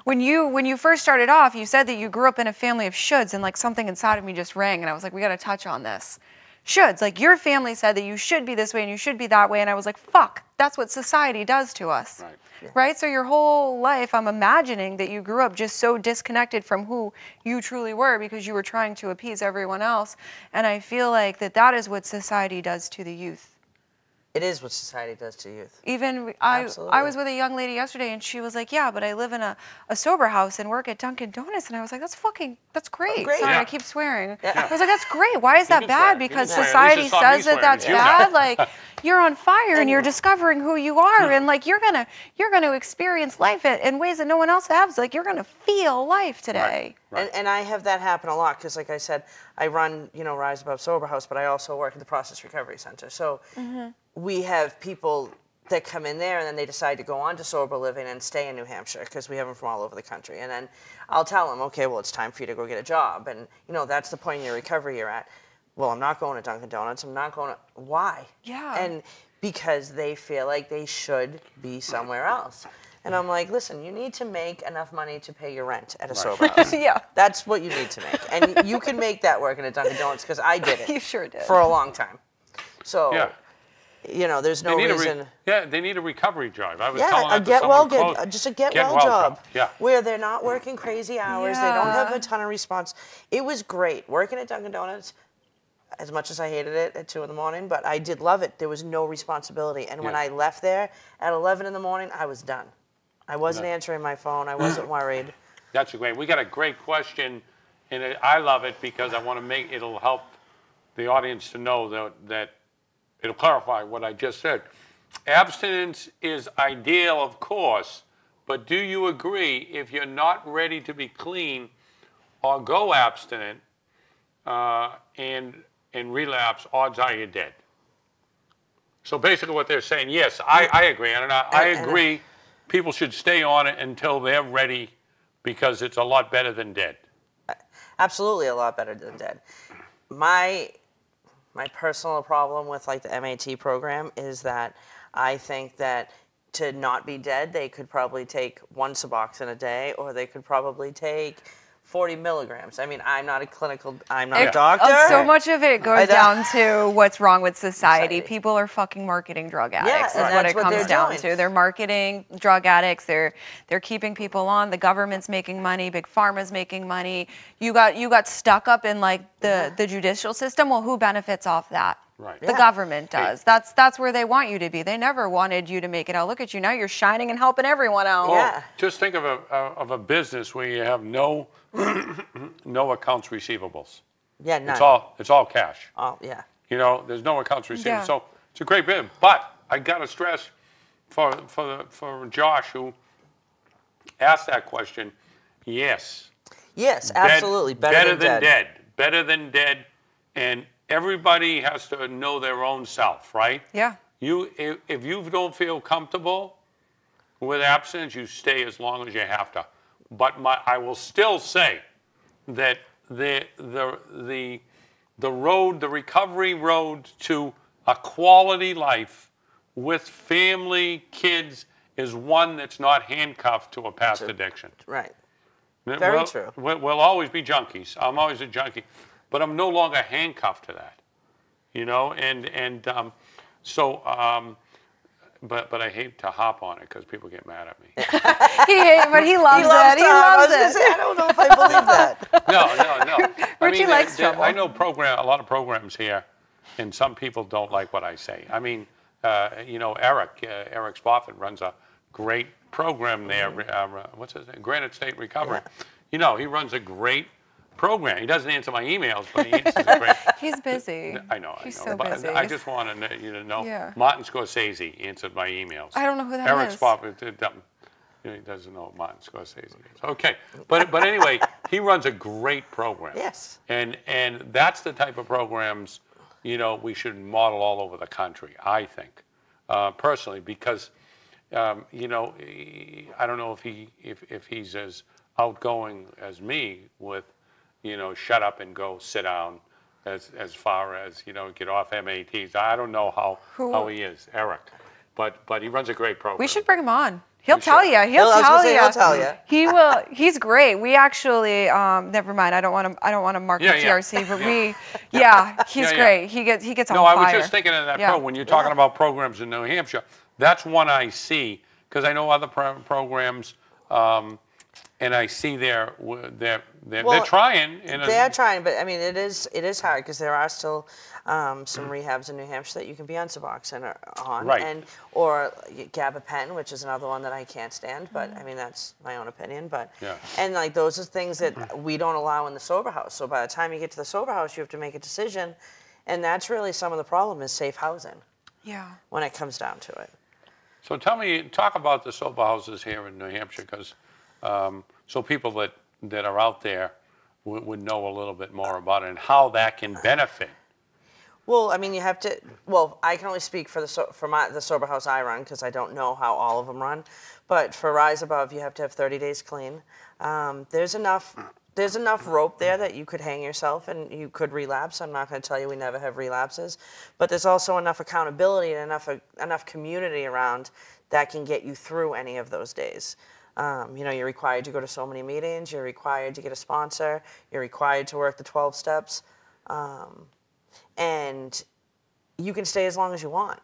When you first started off, you said that you grew up in a family of shoulds, and like something inside of me just rang, and I was like, we got to touch on this. Shoulds, like your family said that you should be this way and you should be that way, and I was like, fuck, that's what society does to us. Right. Yeah. Right? So your whole life, I'm imagining that you grew up just so disconnected from who you truly were because you were trying to appease everyone else, and I feel like that is what society does to the youth. It is what society does to youth. Even I was with a young lady yesterday, and she was like, "Yeah, but I live in a sober house and work at Dunkin' Donuts." And I was like, "That's great." Great. Sorry, Yeah. I keep swearing. Yeah. I was like, "That's great. Why is that can bad?" swear. You Because can swear. society This is not me says that swearing, that's it's you. bad. Like you're on fire and you're discovering who you are, and like you're gonna experience life in ways that no one else has. Like you're gonna feel life today. Right. And I have that happen a lot because, like I said, I run Rise Above Sober House, but I also work at the Process Recovery Center. So we have people that come in there and then they decide to go on to sober living and stay in New Hampshire because we have them from all over the country. And then I'll tell them, okay, well, it's time for you to go get a job. And, you know, that's the point in your recovery you're at. Well, I'm not going to Dunkin' Donuts. I'm not going to, why? Yeah. And because they feel like they should be somewhere else. And I'm like, listen, you need to make enough money to pay your rent at a sober house. Yeah. That's what you need to make. And you can make that work in a Dunkin' Donuts because I did it. You sure did. For a long time. So, Yeah. you know, there's no reason. They need a recovery drive. I was Yeah, telling a that to someone close. just a get well job. Yeah. Where they're not working crazy hours. They don't have Yeah. a ton of response. It was great working at Dunkin' Donuts. As much as I hated it at 2 in the morning, but I did love it. There was no responsibility. And when I left there at 11 in the morning, I was done. I wasn't answering my phone. I wasn't worried. That's great. We got a great question, and I love it because I want to make it'll help the audience to know that it'll clarify what I just said. Abstinence is ideal, of course, but do you agree if you're not ready to be clean or go abstinent and relapse, odds are you're dead? So basically what they're saying, yes, I agree. And I agree people should stay on it until they're ready because it's a lot better than dead. Absolutely a lot better than dead. My personal problem with like the MAT program is that I think that to not be dead, they could probably take 1 Suboxone a day, or they could probably take 40 milligrams. I mean, I'm not a doctor. So much of it goes down to what's wrong with society. People are fucking marketing drug addicts. Yeah, is what it that's what comes they're down doing. to. They're marketing drug addicts. They're keeping people on. The government's making money. Big pharma's making money. You got stuck up in like the judicial system. Well, who benefits off that? Right. The government does. That's where they want you to be. They never wanted you to make it out. Look at you now. You're shining and helping everyone out. Well, just think of a business where you have no no accounts receivables. Yeah, none. It's all cash. Oh, yeah. You know, there's no accounts receivable. Yeah. So it's a great business. But I got to stress for Josh, who asked that question, yes. Yes, absolutely. Better than dead. Better than dead. And everybody has to know their own self, right? Yeah. If you don't feel comfortable with abstinence, you stay as long as you have to. But I will still say that the recovery road to a quality life with family, kids, is one that's not handcuffed to a past addiction. Right. Very true. We'll always be junkies. I'm always a junkie, but I'm no longer handcuffed to that. You know, but I hate to hop on it because people get mad at me. But he loves it. He loves it. I don't know if I believe that. No. Richie likes trouble. I know a lot of programs here, and some people don't like what I say. I mean, you know, Eric Spofford runs a great program there. What's his name? Granite State Recovery. Yeah. You know, he runs a great program. He doesn't answer my emails, but he answers a great. He's busy. I know. He's I know. so But busy. I just want you to know. Yeah. Martin Scorsese answered my emails. I don't know who that Eric is. Spofford he doesn't know what Martin Scorsese is. Okay, but anyway, he runs a great program. Yes. And that's the type of programs, you know, we should model all over the country. I think, personally, because, you know, I don't know if he's as outgoing as me with, you know, shut up and go sit down, as far as, you know, get off MATs. I don't know how he is, Eric, but he runs a great program. We should bring him on. He'll tell you. He'll tell you. He will. He's great. We actually, never mind. I don't want to market TRC, but he's great. He gets on fire. No, I was just thinking of that program. When you're talking about programs in New Hampshire, that's one I see because I know other programs, and I see they're trying. They're trying, but I mean, it is hard because there are still some rehabs in New Hampshire that you can be on Suboxone on, right. or gabapentin, which is another one that I can't stand. But I mean, that's my own opinion. But and like those are things that we don't allow in the sober house. So by the time you get to the sober house, you have to make a decision, and that's really some of the problem is safe housing. Yeah. When it comes down to it. So talk about the sober houses here in New Hampshire, because so people that are out there would know a little bit more about it and how that can benefit. Well, I mean, you have to. Well, I can only speak for the sober house I run because I don't know how all of them run. But for Rise Above, you have to have 30 days clean. There's enough rope there that you could hang yourself and you could relapse. I'm not going to tell you we never have relapses, but there's also enough accountability and enough community around that can get you through any of those days. You know, you're required to go to so many meetings. You're required to get a sponsor. You're required to work the 12 steps. And you can stay as long as you want.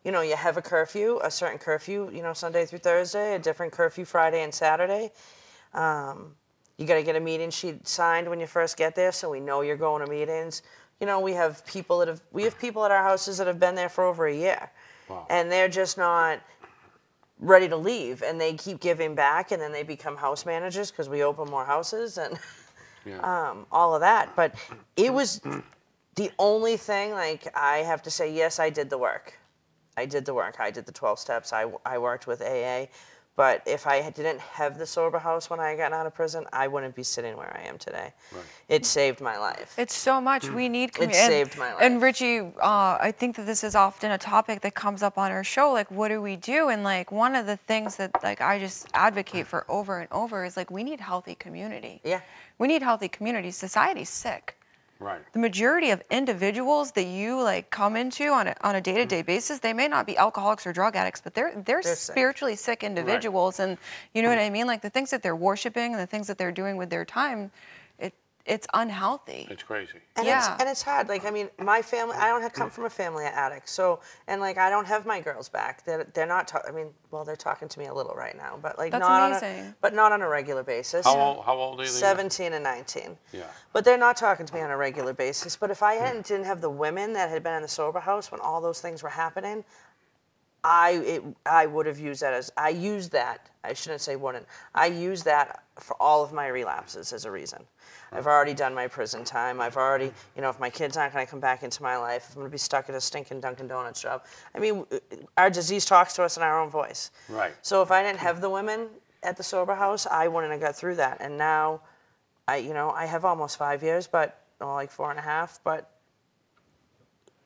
You know, you have a certain curfew, you know, Sunday through Thursday, a different curfew Friday and Saturday. You got to get a meeting sheet signed when you first get there, so we know you're going to meetings. You know, we have people at our houses that have been there for over a year. Wow. And they're just not ready to leave, and they keep giving back, and then they become house managers because we open more houses and all of that. But it was the only thing, like, I have to say, yes, I did the work. I did the work. I did the 12 steps. I worked with AA. But if I didn't have the sober house when I got out of prison, I wouldn't be sitting where I am today. Right. It saved my life. It's so much. We need community. It saved my life. And Richie, I think that this is often a topic that comes up on our show. Like, what do we do? And like, one of the things that like I just advocate for over and over is like, we need healthy community. Yeah. We need healthy community. Society's sick. Right. The majority of individuals that you like come into on a day-to-day basis, they may not be alcoholics or drug addicts, but they're spiritually sick individuals. Right. And you know what I mean? Like the things that they're worshiping and the things that they're doing with their time, it's unhealthy. It's crazy. And it's hard. Like, I mean, my family, I don't come from a family of addicts. So, and like, I don't have my girls back. They're not, I mean, well, they're talking to me a little right now, but like, that's not amazing. But not on a regular basis. How old are they? 17 and 19. Yeah. But they're not talking to me on a regular basis. But if I didn't have the women that had been in the sober house when all those things were happening, I would have used that I used that, I shouldn't say wouldn't, I used that for all of my relapses as a reason. I've already done my prison time. I've already, you know, if my kids aren't going to come back into my life, if I'm going to be stuck at a stinking Dunkin' Donuts job. I mean, our disease talks to us in our own voice. Right. So if I didn't have the women at the sober house, I wouldn't have got through that. And now, I have almost 5 years, but like 4.5, but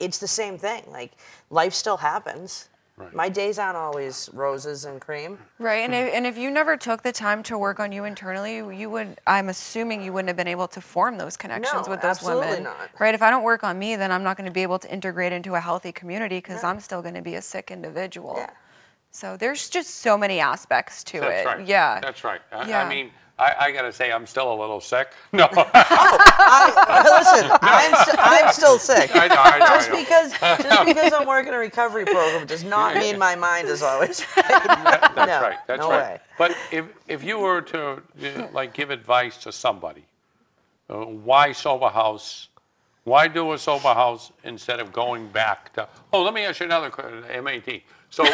it's the same thing. Like, life still happens. Right. My days aren't always roses and cream. Right, and if you never took the time to work on you internally, I'm assuming you wouldn't have been able to form those connections with those women. Absolutely not. Right, if I don't work on me, then I'm not going to be able to integrate into a healthy community because I'm still going to be a sick individual. Yeah. So there's just so many aspects to it. That's right. Yeah. That's right. I mean, I got to say, I'm still a little sick. No. Listen, I'm still sick. I know. Just because I'm working a recovery program does not mean my mind is always right. That's right. That's no right. way. But if you were to like give advice to somebody, why sober house? Why do a sober house instead of going back to? Oh, let me ask you another question. MAT. So he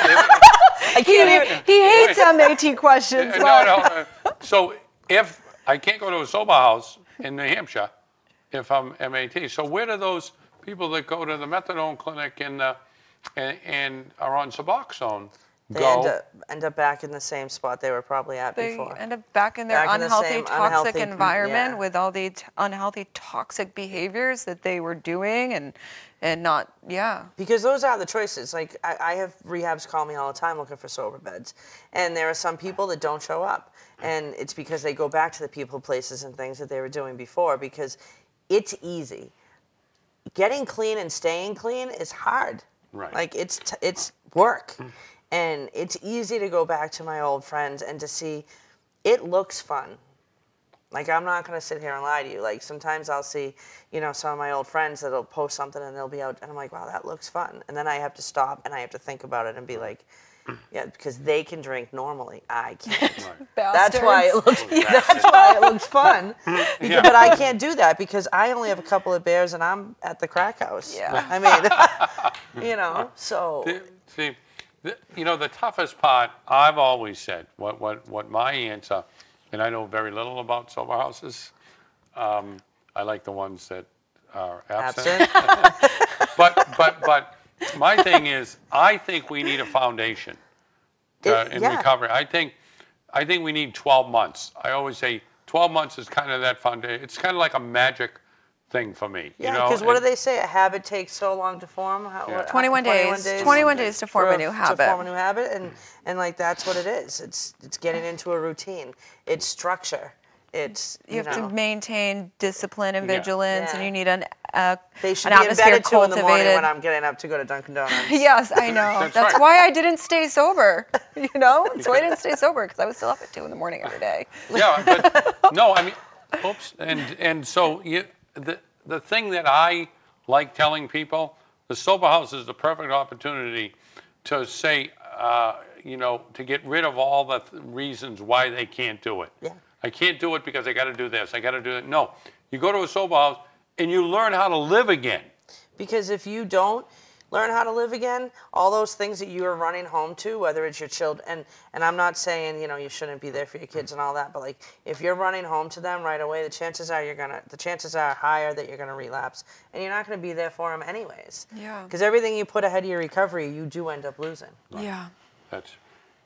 hates MAT questions. No. So if I can't go to a sober house in New Hampshire, if I'm MAT, so where do those people that go to the methadone clinic and are on Suboxone go? They end up back in the same spot they were probably at before. They end up back in their unhealthy, toxic environment with all the unhealthy, toxic behaviors that they were doing and not, Because those are the choices. Like, I have rehabs call me all the time looking for sober beds. And there are some people that don't show up. And it's because they go back to the people, places, and things that they were doing before because it's easy. Getting clean and staying clean is hard. Right. Like, it's work. And it's easy to go back to my old friends and to see it looks fun. Like, I'm not going to sit here and lie to you. Like, sometimes I'll see, some of my old friends that'll post something and they'll be out, and I'm like, wow, that looks fun. And then I have to stop and I have to think about it and be like, yeah, because they can drink normally. I can't. Right. That's why it looks. That's why it looks fun. But I can't do that because I only have a couple of beers and I'm at the crack house. Yeah. I mean, so. See, the toughest part, I've always said, what my answer, and I know very little about sober houses. I like the ones that are absent. But my thing is, I think we need a foundation in recovery. I think we need 12 months. I always say 12 months is kind of that foundation. It's kind of like a magic thing for me. Yeah, you know? because what do And- they say? A habit takes so long to form. 21 days. 21 days to form a new habit. To form a new habit, and like that's what it is. It's getting into a routine. It's structure. It's You have to maintain discipline and Yeah. vigilance, and Yeah. you need an They should an be in bed atmosphere at 2 in the morning cultivated. when I'm getting up to go to Dunkin' Donuts. Yes, I know. That's right. why I didn't stay sober. You know, that's why I didn't stay sober, because I was still up at 2 in the morning every day. Yeah, but no, I mean, oops. And so the thing that I like telling people, the sober house is the perfect opportunity to say, you know, to get rid of all the reasons why they can't do it. Yeah. I can't do it because I got to do this. I got to do it. No, you go to a sober house and you learn how to live again. Because if you don't learn how to live again, all those things that you are running home to, whether it's your children, and I'm not saying, you know, you shouldn't be there for your kids and all that, but like if you're running home to them right away, the chances are higher that you're gonna relapse, and you're not gonna be there for them anyways. Yeah. Because everything you put ahead of your recovery, you do end up losing. Yeah.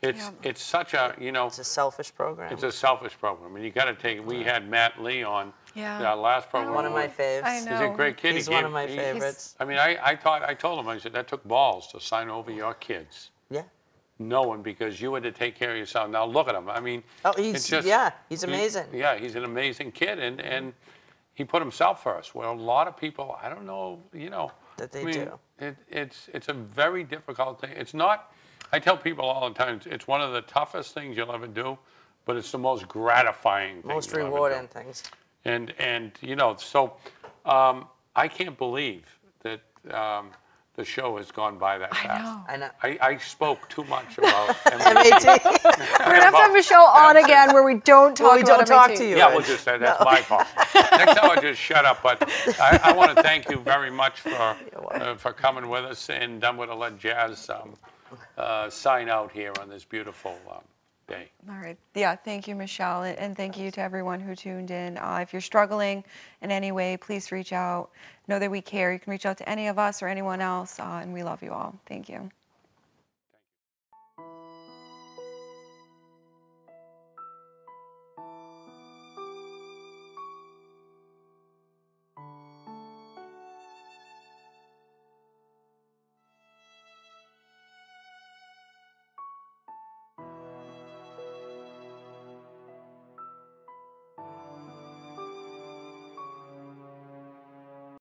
It's such a, you know, It's a selfish program. it's a selfish program, and you got to take. We had Matt Lee on Yeah. our last program. One of my faves. I know. He's a great kid. He's He one gave- of my he- favorites. I mean, I told him, I said, that took balls to sign over your kids, Yeah. knowing because you had to take care of yourself. Now look at him. I mean, Oh, it's just, he's amazing. Yeah, he's an amazing kid, and he put himself first. Well, a lot of people, I don't know, you know, That they I mean, do. It's a very difficult thing. It's not. I tell people all the time, it's one of the toughest things you'll ever do, but it's the most gratifying thing. Most you'll ever do. rewarding things. And you know, so I can't believe that the show has gone by that fast. know. I know. I spoke too much about MAT. We're gonna have to have Michelle on again where we don't talk we about don't talk MAT. to you. Yeah, we'll just say that's my fault. Next time I'll just shut up. But I want to thank you very much for coming with us, and I'm going to let Jazz sign out here on this beautiful day. All right. Yeah, thank you, Michelle, and thank you to everyone who tuned in. If you're struggling in any way, please reach out. Know that we care. You can reach out to any of us or anyone else, and we love you all. Thank you.